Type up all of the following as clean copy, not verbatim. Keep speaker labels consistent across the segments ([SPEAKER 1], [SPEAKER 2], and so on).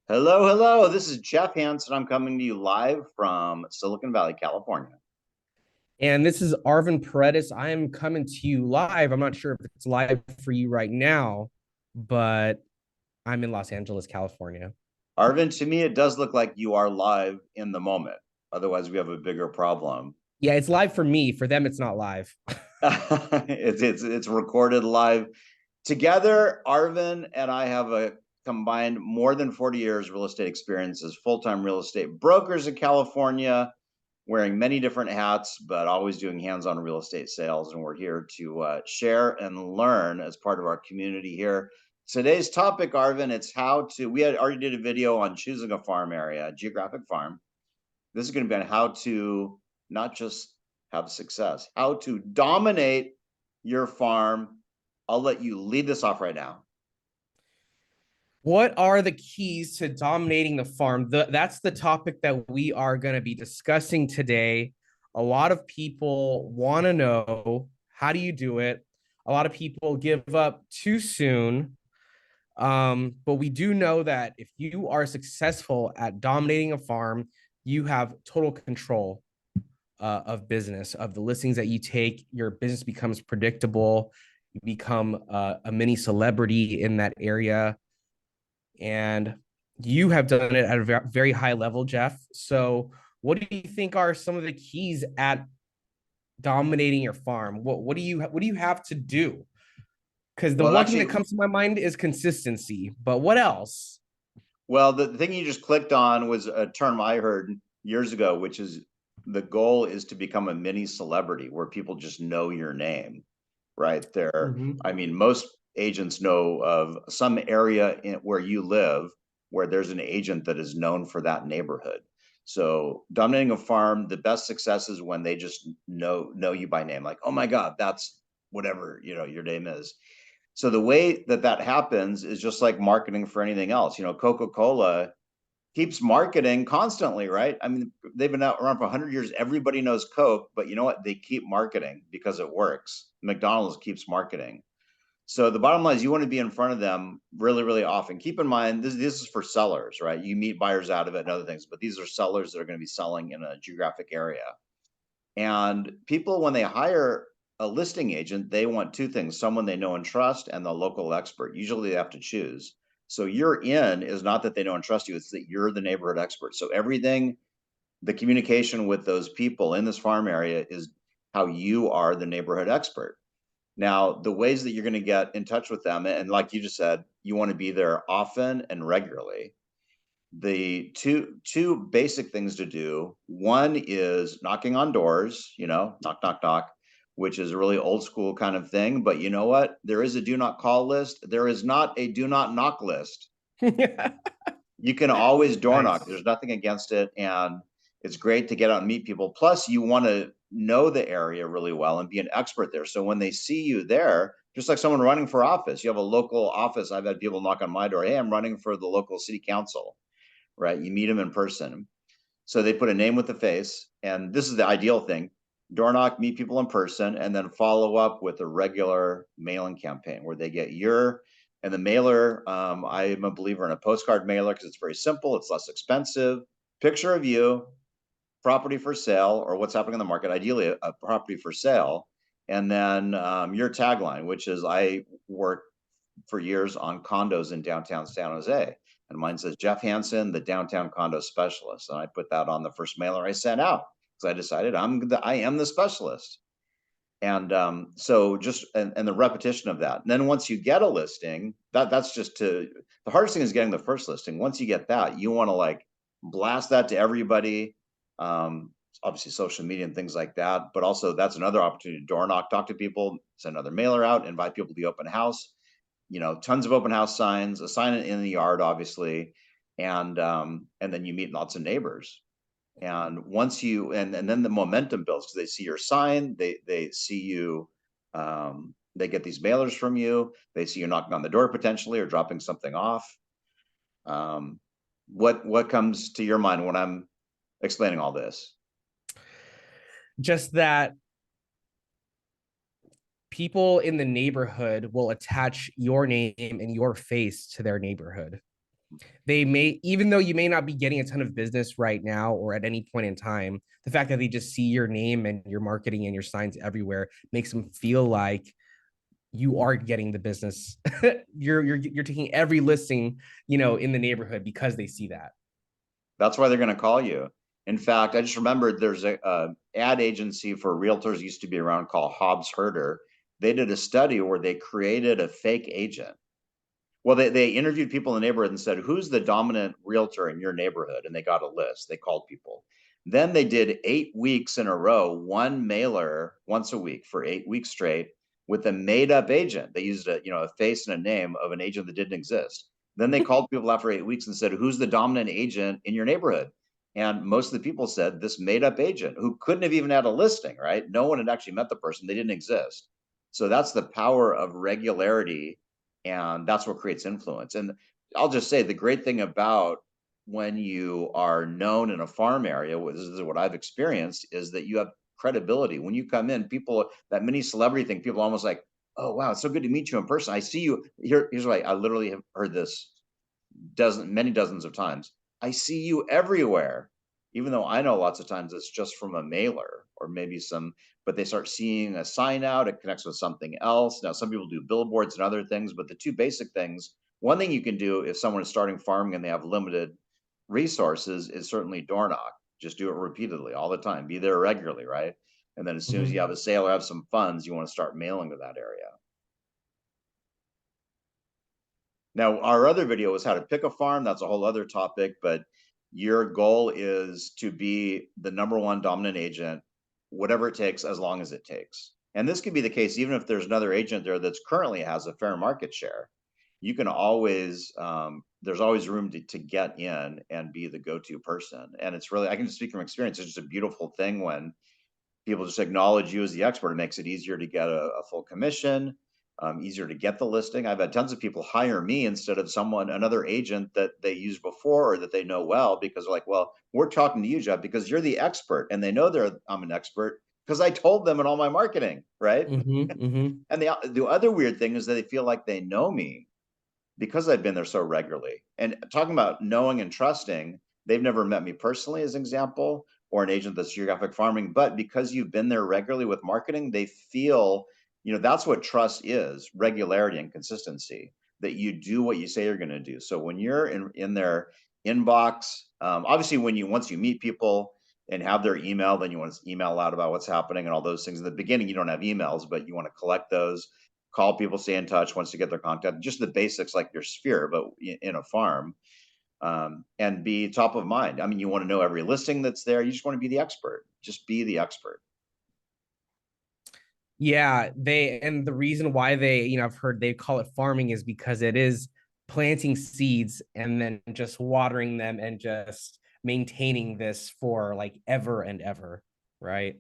[SPEAKER 1] Hello, hello. This is Jeff Hansen. I'm coming to you live from Silicon Valley, California.
[SPEAKER 2] And this is Arvin Paredes. I am coming to you live. I'm not sure if it's live for you right now, but I'm in Los Angeles, California.
[SPEAKER 1] Arvin, to me, it does look like you are live in the moment. Otherwise, we have a bigger problem.
[SPEAKER 2] Yeah, it's live for me. For them, it's not live.
[SPEAKER 1] It's recorded live. Together, Arvin and I have a combined more than 40 years real estate experience as full-time real estate brokers in California, wearing many different hats, but always doing hands-on real estate sales. And we're here to share and learn as part of our community here. Today's topic, Arvin, it's how to, we had already did a video on choosing a farm area, a geographic farm. This is going to be on how to not just have success, how to dominate your farm. I'll let you lead this off right now.
[SPEAKER 2] What are the keys to dominating the farm? That's the topic that we are going to be discussing today. A lot of people want to know, how do you do it? A lot of people give up too soon. But we do know that if you are successful at dominating a farm, you have total control of business, of the listings that you take. Your business becomes predictable. You become a mini celebrity in that area. And you have done it at a very high level, Jeff. So, what do you think are some of the keys at dominating your farm? What do you have to do? Because the
[SPEAKER 1] Well,
[SPEAKER 2] one thing that
[SPEAKER 1] actually,
[SPEAKER 2] comes to my mind is consistency. But what else?
[SPEAKER 1] well, the thing you just clicked on was a term I heard years ago, which is the goal is to become a mini celebrity where people just know your name right there.
[SPEAKER 2] Mhm.
[SPEAKER 1] I mean, most agents know of some area where you live where there's an agent that is known for that neighborhood. So dominating a farm, the best success is when they just know you by name, like, oh my God, that's whatever your name is. So the way that that happens is just like marketing for anything else. Coca-Cola keeps marketing constantly, right? I mean, they've been out around for 100 years. Everybody knows Coke, but you know what? They keep marketing because it works. McDonald's keeps marketing. So the bottom line is you want to be in front of them really, really often. Keep in mind, this is for sellers, right? You meet buyers out of it and other things, but these are sellers that are going to be selling in a geographic area. And people, when they hire a listing agent, they want two things: someone they know and trust, and the local expert. Usually they have to choose. So your in is not that they know and trust you, it's that you're the neighborhood expert. So everything, the communication with those people in this farm area is how you are the neighborhood expert. Now, the ways that you're going to get in touch with them, and like you just said, you want to be there often and regularly. The two basic things to do: one is knocking on doors, knock knock knock, which is a really old school kind of thing, but you know what, there is a do not call list, there is not a do not knock list. You can always door knock,
[SPEAKER 2] Nice.
[SPEAKER 1] there's nothing against it, and it's great to get out and meet people. Plus you want to know the area really well and be an expert there, so when they see you there, just like someone running for office, you have a local office. I've had people knock on my door, hey, I'm running for the local city council, right? You meet them in person. So they put a name with a face, and this is the ideal thing: door knock, meet people in person, and then follow up with a regular mailing campaign where they get your, and the mailer. I am a believer in a postcard mailer because it's very simple, it's less expensive. Picture of you, property for sale, or what's happening in the market, ideally a property for sale, and then your tagline, which is, I work for years on condos in downtown San Jose. And mine says Jeff Hansen, the downtown condo specialist. And I put that on the first mailer I sent out because I decided I am the specialist. And so just and the repetition of that. And then once you get a listing, that's just to the hardest thing is getting the first listing. Once you get that, you want to like blast that to everybody. Obviously social media and things like that, but also that's another opportunity to door knock, talk to people, send another mailer out, invite people to the open house. Tons of open house signs, a sign in the yard, obviously, and then you meet lots of neighbors. And once you and then the momentum builds because they see your sign, they see you, they get these mailers from you, they see you knocking on the door potentially or dropping something off. Um, what comes to your mind when I'm explaining all this?
[SPEAKER 2] Just that people in the neighborhood will attach your name and your face to their neighborhood. They may, even though you may not be getting a ton of business right now or at any point in time, the fact that they just see your name and your marketing and your signs everywhere makes them feel like you are getting the business. You're taking every listing, in the neighborhood because they see that.
[SPEAKER 1] That's why they're going to call you. In fact, I just remembered there's a ad agency for realtors used to be around called Hobbs Herder. They did a study where they created a fake agent. Well, they interviewed people in the neighborhood and said, who's the dominant realtor in your neighborhood? And they got a list. They called people. Then they did 8 weeks in a row, one mailer once a week for 8 weeks straight with a made up agent. They used a face and a name of an agent that didn't exist. Then they called people after 8 weeks and said, who's the dominant agent in your neighborhood? And most of the people said this made up agent who couldn't have even had a listing, right? No one had actually met the person. They didn't exist. So that's the power of regularity, and that's what creates influence. And I'll just say the great thing about when you are known in a farm area, this is what I've experienced, is that you have credibility. When you come in, people, that mini celebrity thing, people almost like, oh wow, it's so good to meet you in person. I see you here. Here's why I literally have heard this many dozens of times. I see you everywhere, even though I know lots of times it's just from a mailer or maybe some, but they start seeing a sign out, it connects with something else. Now, some people do billboards and other things, but the two basic things, one thing you can do if someone is starting farming and they have limited resources is certainly door knock. Just do it repeatedly all the time. Be there regularly, right? And then as soon as you have a sale or have some funds, you want to start mailing to that area. Now, our other video was how to pick a farm. That's a whole other topic, but your goal is to be the #1 dominant agent, whatever it takes, as long as it takes. And this could be the case even if there's another agent there that's currently has a fair market share. You can always, there's always room to get in and be the go-to person. And it's really, I can just speak from experience. It's just a beautiful thing when people just acknowledge you as the expert. It makes it easier to get a full commission, easier to get the listing. I've had tons of people hire me instead of another agent that they used before or that they know well, because they're like, well, we're talking to you, Jeff, because you're the expert. And they know I'm an expert because I told them in all my marketing, right? And the other weird thing is that they feel like they know me because I've been there so regularly. And talking about knowing and trusting, they've never met me personally, as an example, or an agent that's geographic farming, but because you've been there regularly with marketing, they feel, that's what trust is: regularity and consistency, that you do what you say you're going to do. So when you're in their inbox, obviously once you meet people and have their email, then you want to email out about what's happening and all those things. In the beginning, you don't have emails, but you want to collect those, call people, stay in touch once you get their contact, just the basics like your sphere, but in a farm, and be top of mind. I mean, you want to know every listing that's there. You just want to be the expert. Just be the expert.
[SPEAKER 2] Yeah, and the reason why I've heard they call it farming is because it is planting seeds and then just watering them and just maintaining this for like ever and ever, right?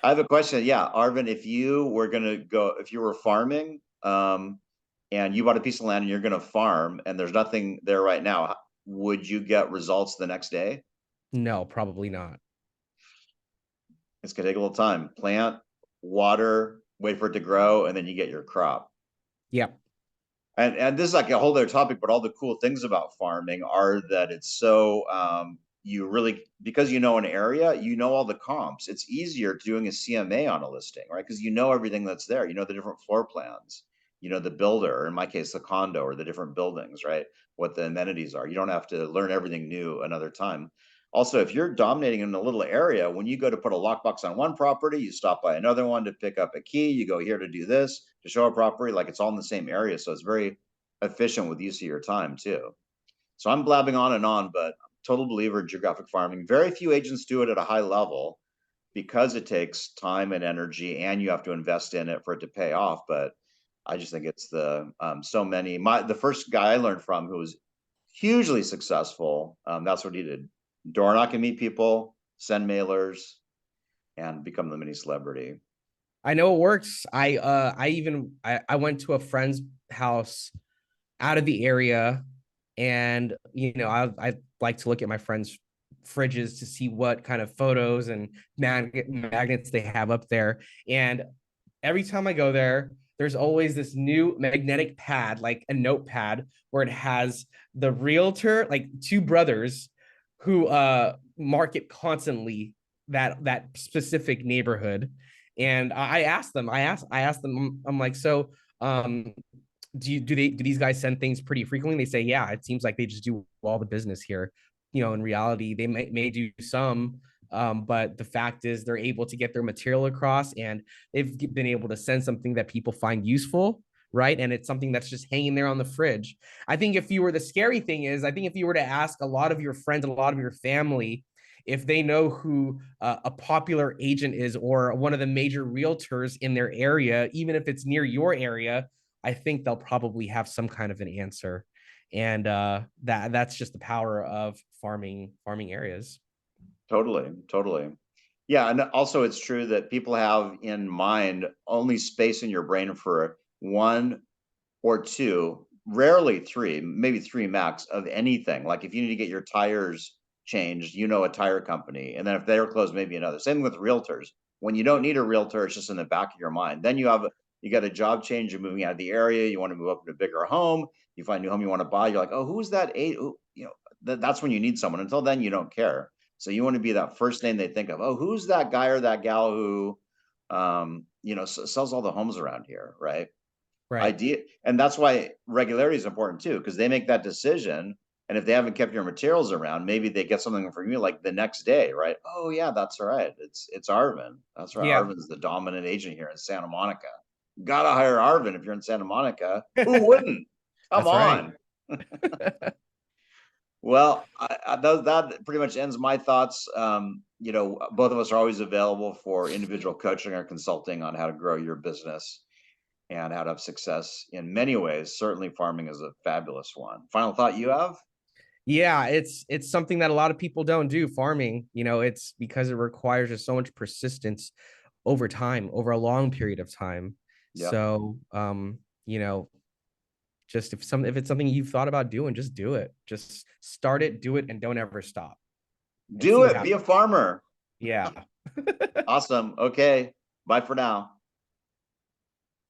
[SPEAKER 1] I have a question. Yeah, Arvin, if you were farming, and you bought a piece of land and you're going to farm and there's nothing there right now, would you get results the next day?
[SPEAKER 2] No, probably not.
[SPEAKER 1] It's going to take a little time. Plant, water, wait for it to grow, and then you get your crop.
[SPEAKER 2] Yep.
[SPEAKER 1] And this is like a whole other topic, but all the cool things about farming are that it's so, you really, because you know an area, you know all the comps. It's easier doing a CMA on a listing, right? Because you know everything that's there. You know the different floor plans, the builder, or in my case, the condo, or the different buildings, right? What the amenities are. You don't have to learn everything new another time. Also, if you're dominating in a little area, when you go to put a lockbox on one property, you stop by another one to pick up a key, you go here to do this, to show a property, like it's all in the same area. So it's very efficient with use of your time too. So I'm blabbing on and on, but total believer in geographic farming. Very few agents do it at a high level because it takes time and energy and you have to invest in it for it to pay off. But I just think it's the first guy I learned from who was hugely successful. That's what he did: door knock and meet people, send mailers, and become the mini celebrity.
[SPEAKER 2] I know it works. I went to a friend's house out of the area, and I like to look at my friends' fridges to see what kind of photos and magnets they have up there. And every time I go there, there's always this new magnetic pad, like a notepad, where it has the realtor, like two brothers who market constantly that specific neighborhood. And I asked them, I asked them, I'm like, so do these guys send things pretty frequently? They say, yeah, it seems like they just do all the business here. In reality, they may do some, but the fact is they're able to get their material across, and they've been able to send something that people find useful, right? And it's something that's just hanging there on the fridge. I think if you were the scary thing is, I think if you were to ask a lot of your friends, a lot of your family, if they know who a popular agent is or one of the major realtors in their area, even if it's near your area, I think they'll probably have some kind of an answer. And that's just the power of farming areas.
[SPEAKER 1] Totally, totally. Yeah, and also it's true that people have in mind only space in your brain for one or two, rarely three, maybe three max of anything. Like if you need to get your tires changed, a tire company. And then if they're closed, maybe another. Same with realtors. When you don't need a realtor, it's just in the back of your mind. Then you got a job change, you're moving out of the area, you want to move up to a bigger home, you find a new home you want to buy, you're like, oh, who's that? That's when you need someone. Until then, you don't care. So you want to be that first name they think of. Oh, who's that guy or that gal who, sells all the homes around here, right?
[SPEAKER 2] Right.
[SPEAKER 1] Idea, and that's why regularity is important too, because they make that decision. And if they haven't kept your materials around, maybe they get something from you like the next day, right? Oh yeah, that's right. It's Arvin. That's right.
[SPEAKER 2] Yeah,
[SPEAKER 1] Arvin's the dominant agent here in Santa Monica. Gotta hire Arvin if you're in Santa Monica. Who wouldn't? Come
[SPEAKER 2] that's right.
[SPEAKER 1] on. Well, that pretty much ends my thoughts. Both of us are always available for individual coaching or consulting on how to grow your business and how to have success in many ways. Certainly, farming is a fabulous one. Final thought you have?
[SPEAKER 2] Yeah, it's something that a lot of people don't do, farming. It's because it requires just so much persistence over time, over a long period of time.
[SPEAKER 1] Yep.
[SPEAKER 2] So, just if it's something you've thought about doing, just do it. Just start it, do it, and don't ever stop and see
[SPEAKER 1] Do
[SPEAKER 2] what
[SPEAKER 1] it. Be
[SPEAKER 2] happens.
[SPEAKER 1] a farmer.
[SPEAKER 2] Yeah.
[SPEAKER 1] Awesome. Okay. Bye for now.